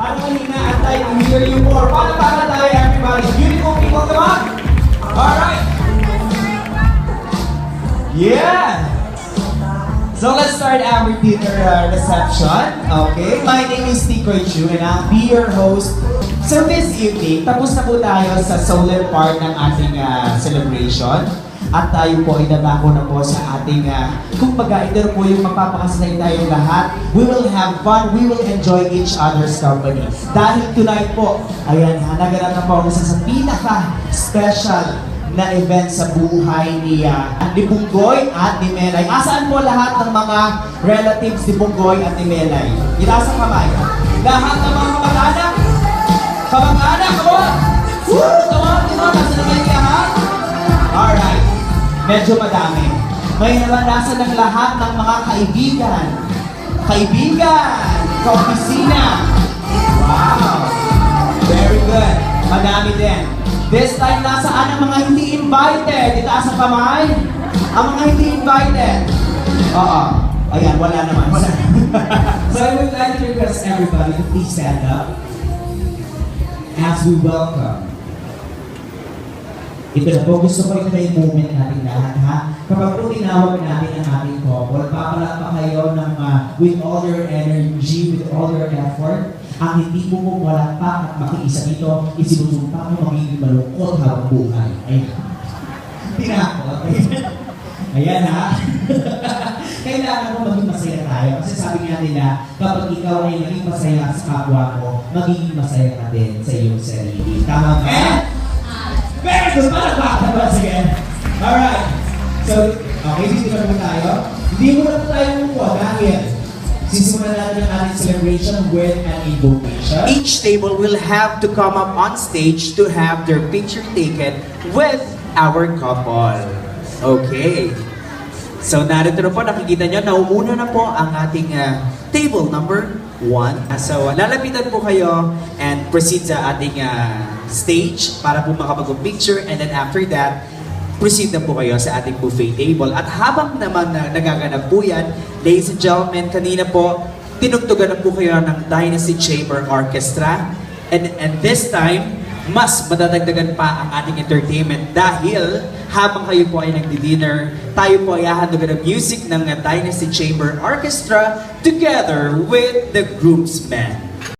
Parang kanina, I'd like to hear you more. Para tayo, everybody. Beautiful people, come on! Alright! Yeah! So let's start our dinner reception. Okay? My name is Tikoy Chu and I'll be your host. So this evening, tapos na po tayo sa solar part ng ating celebration. At tayo po ay dadako na po sa ating, kumbaga, ito po yung magpapakasay tayong lahat. We will have fun, we will enjoy each other's company. Dahil tonight po, ayan, naganap na po ako sa pinaka-special na event sa buhay ni Bunggoy at ni Melay. Asaan po lahat ng mga relatives ni Bunggoy at ni Melay? Itaas ang kamay. Lahat ng mga kamag-anak? Kamag-anak, come on! Woo! Come on, nasa naman niya, ha? Alright. Medyo madami. May naranasan ng lahat ng mga kaibigan. Kaopisina. Wow! Very good. Madami din. This time, nasaan ang mga hindi invited? Itaas ang kamay. Ang mga hindi invited. Oo. Ayan, wala naman. Wala. So I would like to request everybody to please stand up as we welcome. Ito na po, gusto ko ito na yung moment natin lahat, ha? Kapag po tinawag natin ang ating couple, papalak pa kayo ng, with all your energy, with all your effort. Ang hindi mo kung wala pa at makiisa dito, isinusumpa mo magiging malungkot habang buhay. Ayan. Tinakot. Ayan, ha? Kailangan mo maging masaya tayo. Kasi sabi nga nila, kapag ikaw ay naging masaya sa kapwa mo, magiging masaya ka din sa iyong sarili. Tama ba? Very good! Malakbaka ba? Sige. Alright. So, okay, dito na po tayo. Hindi mo na po tayo mukha dahil sisimulan natin ang ating celebration with an invocation. Each table will have to come up on stage to have their picture taken with our couple. Okay. So, narito na po, nakikita nyo, naumuna na po ang ating table number 1. So, lalapitan po kayo and proceed sa ating stage para po makapag-picture, and then after that, proceed na po kayo sa ating buffet table. At habang naman nagaganap po yan, ladies and gentlemen, kanina po, tinugtugan na po kayo ng Dynasty Chamber Orchestra. And this time, mas madadagdagan pa ang ating entertainment dahil habang kayo po ay nagdi-dinner, tayo po ay hahandugan ng music ng Dynasty Chamber Orchestra together with the groomsmen.